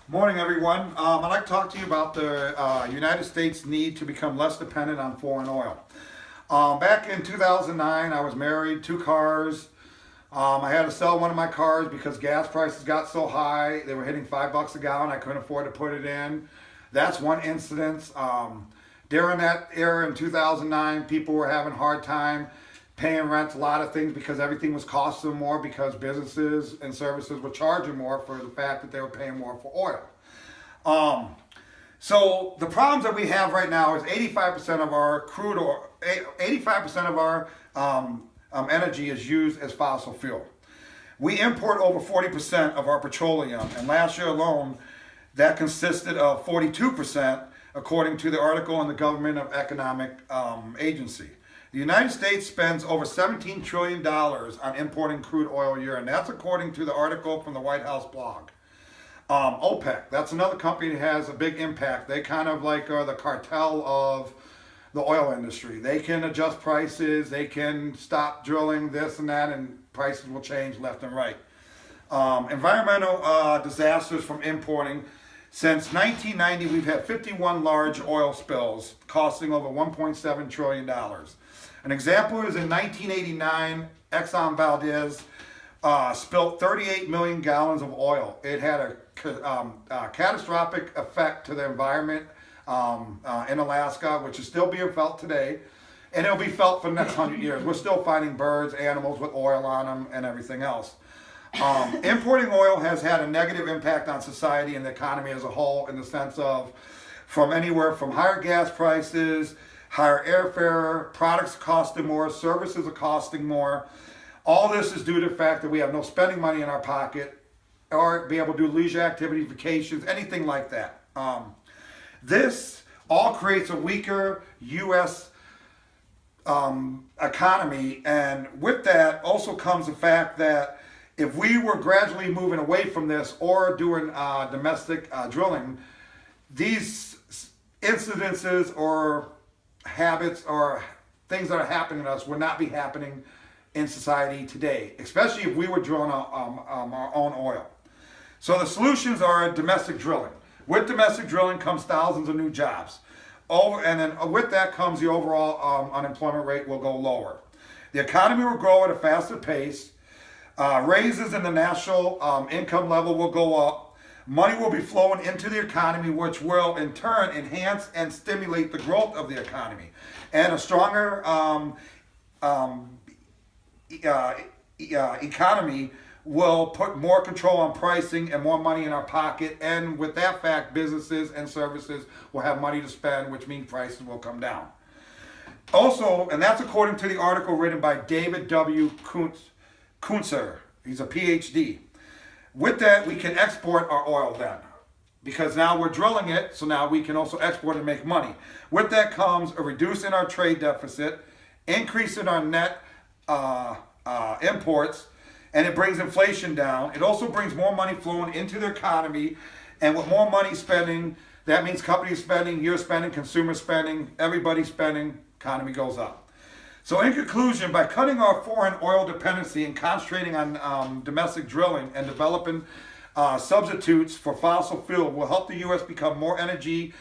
Morning, everyone. I'd like to talk to you about the United States need to become less dependent on foreign oil. Back in 2009, I was married, two cars. I had to sell one of my cars because gas prices got so high. They were hitting $5 a gallon. I couldn't afford to put it in. That's one incident. During that era in 2009, people were having a hard time paying rent, a lot of things because everything was costing them more because businesses and services were charging more for the fact that they were paying more for oil. Um, so the problems that we have right now is 85% of our crude oil, 85% of our energy is used as fossil fuel. We import over 40% of our petroleum, and last year alone, that consisted of 42%, according to the article in the Government of Economic Agency. The United States spends over $17 trillion on importing crude oil a year, and that's according to the article from the White House blog. OPEC, that's another company that has a big impact. They kind of like are the cartel of the oil industry. They can adjust prices, they can stop drilling this and that, and prices will change left and right. Environmental disasters from importing. Since 1990, we've had 51 large oil spills costing over $1.7 trillion. An example is in 1989, Exxon Valdez spilled 38 million gallons of oil. It had a catastrophic effect to the environment in Alaska, which is still being felt today, and it'll be felt for the next 100 years. We're still finding birds, animals with oil on them, and everything else. Importing oil has had a negative impact on society and the economy as a whole in the sense of from anywhere from higher gas prices, higher airfare, products costing more, services are costing more. All this is due to the fact that we have no spending money in our pocket or be able to do leisure activities, vacations, anything like that. This all creates a weaker U.S. Economy, and with that also comes the fact that if we were gradually moving away from this or doing domestic drilling, these incidences or habits or things that are happening to us would not be happening in society today, especially if we were drilling our own oil. So the solutions are domestic drilling. With domestic drilling comes thousands of new jobs. And then with that comes the overall unemployment rate will go lower. The economy will grow at a faster pace. Raises in the national income level will go up. Money will be flowing into the economy, which will in turn enhance and stimulate the growth of the economy. And a stronger economy will put more control on pricing and more money in our pocket. And with that fact, businesses and services will have money to spend, which means prices will come down. Also, and that's according to the article written by David W. Kunzer. He's a PhD. With that, we can export our oil then, because now we're drilling it, so now we can also export and make money. With that comes a reduce in our trade deficit, increase in our net imports, and it brings inflation down. It also brings more money flowing into the economy, and with more money spending, that means companies spending, you're spending, consumers spending, everybody's spending, economy goes up. So in conclusion, by cutting our foreign oil dependency and concentrating on domestic drilling and developing substitutes for fossil fuel will help the U.S. become more energy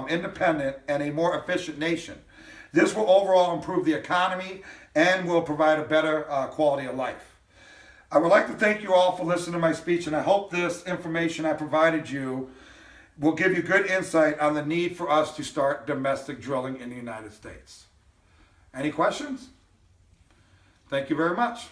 independent and a more efficient nation. This will overall improve the economy and will provide a better quality of life. I would like to thank you all for listening to my speech, and I hope this information I provided you will give you good insight on the need for us to start domestic drilling in the United States. Any questions? Thank you very much.